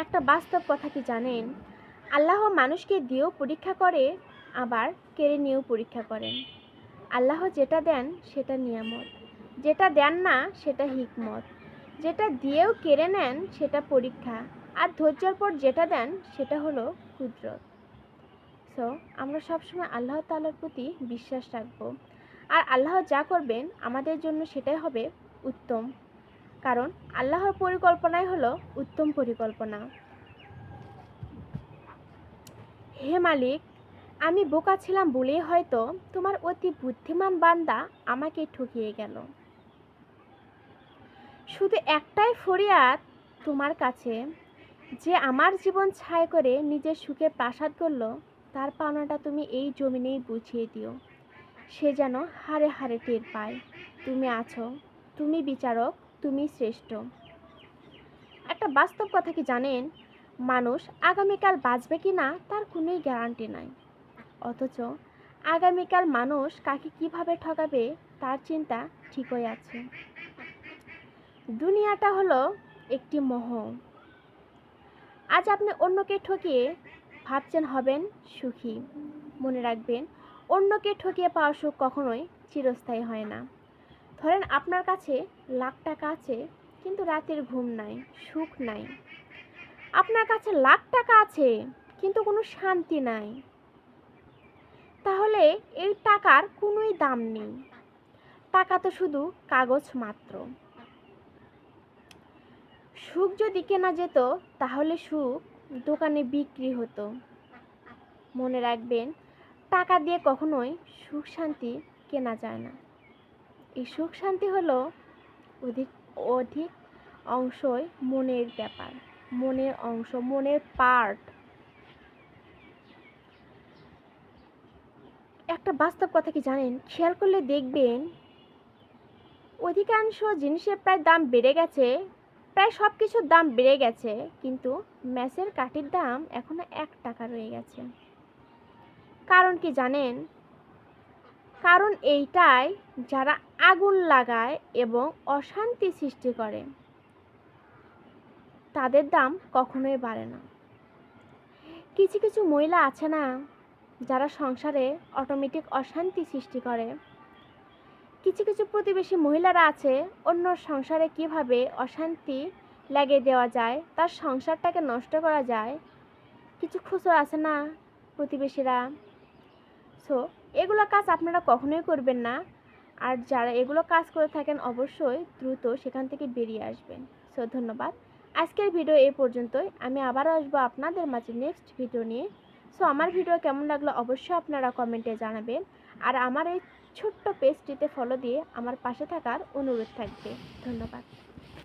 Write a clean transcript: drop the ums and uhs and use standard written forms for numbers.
একটা বাস্তব কথা কি জানেন? আল্লাহ মানুষকে দিয়েও পরীক্ষা করে, আবার কেড়ে নিয়েও পরীক্ষা করেন। আল্লাহ যেটা দেন সেটা নিয়ামত, যেটা দেন না সেটা হিকমত, যেটা দিয়েও কেড়ে নেন সেটা পরীক্ষা, আর ধৈর্যের পর যেটা দেন সেটা হলো কুদরত। সো আমরা সবসময় আল্লাহ তাআলার প্রতি বিশ্বাস রাখবো, আর আল্লাহ যা করবেন আমাদের জন্য সেটাই হবে উত্তম, কারণ আল্লাহর পরিকল্পনাই হলো উত্তম পরিকল্পনা। হে মালিক, আমি বোকা ছিলাম বলেই হয়তো তোমার অতি বুদ্ধিমান বান্দা আমাকে ঠকিয়ে গেল। শুধু একটাই ফরিয়াদ তোমার কাছে, যে আমার জীবন ছাই করে নিজের সুখে প্রাসাদ করলো, তার পাওনাটা তুমি এই জমিনেই বুঝিয়ে দিও। সে যেন হাড়ে হাড়ে টের পায় তুমি আছো, তুমি বিচারক, তুমি শ্রেষ্ঠ। একটা বাস্তব কথা কি জানেন? মানুষ আগামীকাল বাঁচবে কি না তার কোনোই গ্যারান্টি নাই, অথচ আগামীকাল মানুষ কাকে কিভাবে ঠকাবে তার চিন্তা ঠিকই আছে। দুনিয়াটা হলো একটি মোহ। আজ আপনি অন্যকে ঠকিয়ে ভাবছেন হবেন সুখী, মনে রাখবেন অন্যকে ঠকিয়ে পাওয়া সুখ কখনোই চিরস্থায়ী হয় না। ধরেন আপনার কাছে লাখ টাকা আছে, কিন্তু রাতের ঘুম নাই, সুখ নাই। আপনার কাছে লাখ টাকা আছে, কিন্তু কোনো শান্তি নাই। তাহলে এই টাকার কোনোই দাম নেই। টাকা তো শুধু কাগজ মাত্র। সুখ যদি কেনা যেত, তাহলে সুখ দোকানে বিক্রি হতো। মনে রাখবেন, টাকা দিয়ে কখনোই সুখ শান্তি কেনা যায় না। এই সুখ শান্তি হলো অধিক অধিক অংশই মনের ব্যাপার, মনের অংশ, মনের পার্ট। একটা বাস্তব কথা কি জানেন? খেয়াল করলে দেখবেন অধিকাংশ জিনিসের প্রায় দাম বেড়ে গেছে, প্রায় সব কিছুর দাম বেড়ে গেছে, কিন্তু ম্যাচের কাঠির দাম এখনো 1 টাকা রয়ে গেছে। কারণ কি জানেন? কারণ এইটাই, যারা আগুন লাগায় এবং অশান্তি সৃষ্টি করে তাদের দাম কখনোই বাড়ে না। কিছু কিছু মহিলা আছে না, যারা সংসারে অটোমেটিক অশান্তি সৃষ্টি করে। কিছু কিছু প্রতিবেশী মহিলারা আছে, অন্য সংসারে কিভাবে অশান্তি লাগিয়ে দেওয়া যায়, তার সংসারটাকে নষ্ট করা যায়। কিছু খুচরো আছে না প্রতিবেশীরা। সো এগুলো কাজ আপনারা কখনোই করবেন না, আর যারা এগুলো কাজ করে থাকেন অবশ্যই দ্রুত সেখান থেকে বেরিয়ে আসবেন। সো ধন্যবাদ। আজকের ভিডিও এই পর্যন্তই। আমি আবার আসবো আপনাদের মাঝে নেক্সট ভিডিও নিয়ে। সো আমার ভিডিও কেমন লাগলো অবশ্যই আপনারা কমেন্টে জানাবেন, আর আমার এই ছোট্ট পেজটিতে ফলো দিয়ে আমার পাশে থাকার অনুরোধ থাকবে। ধন্যবাদ।